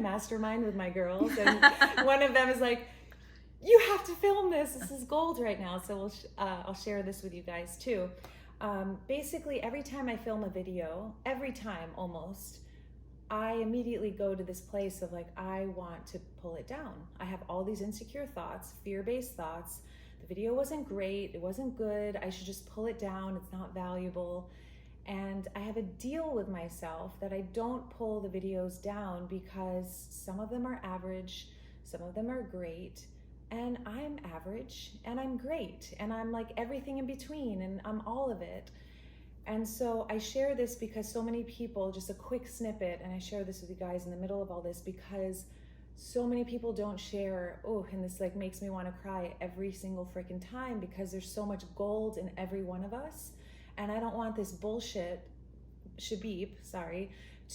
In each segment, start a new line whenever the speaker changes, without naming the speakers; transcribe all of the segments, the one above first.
mastermind with my girls, and one of them is like, you have to film this. This is gold right now. So I'll share this with you guys too. Basically, every time I film a video, every time almost, I immediately go to this place of like, I want to pull it down. I have all these insecure thoughts, fear-based thoughts. The video wasn't great. It wasn't good. I should just pull it down. It's not valuable. And I have a deal with myself that I don't pull the videos down because some of them are average, some of them are great, and I'm average and I'm great and I'm like everything in between and I'm all of it. And so I share this because so many people, just a quick snippet, and I share this with you guys in the middle of all this because so many people don't share, and this like makes me want to cry every single freaking time because there's so much gold in every one of us. And I don't want this bullshit,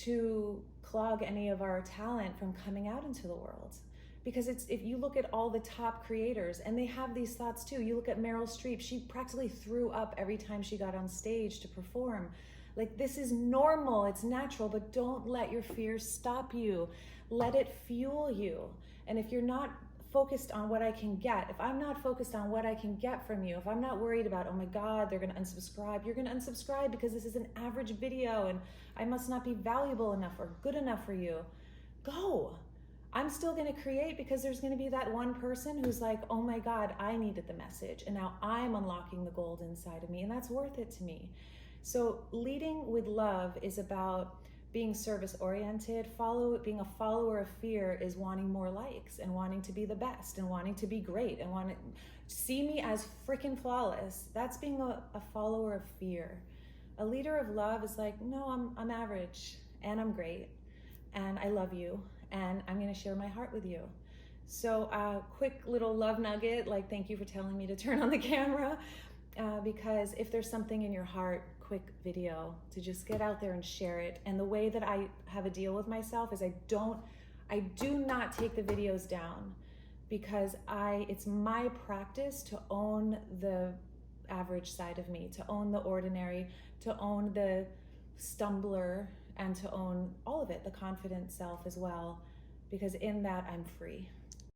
to clog any of our talent from coming out into the world. Because if you look at all the top creators, and they have these thoughts too. You look at Meryl Streep, she practically threw up every time she got on stage to perform. Like, this is normal, it's natural, but don't let your fears stop you. Let it fuel you. And if you're not focused on what I can get, if I'm not focused on what I can get from you, if I'm not worried about, oh my God, they're gonna unsubscribe, you're gonna unsubscribe because this is an average video and I must not be valuable enough or good enough for you, go. I'm still gonna create because there's gonna be that one person who's like, oh my God, I needed the message and now I'm unlocking the gold inside of me and that's worth it to me. So leading with love is about being service oriented. Being a follower of fear is wanting more likes and wanting to be the best and wanting to be great and wanting to see me as freaking flawless. That's being a follower of fear. A leader of love is like, no, I'm average and I'm great and I love you and I'm gonna share my heart with you. So quick little love nugget, like thank you for telling me to turn on the camera because if there's something in your heart, quick video to just get out there and share it. And the way that I have a deal with myself is I do not take the videos down because it's my practice to own the average side of me, to own the ordinary, to own the stumbler, and to own all of it, the confident self as well, because in that I'm free.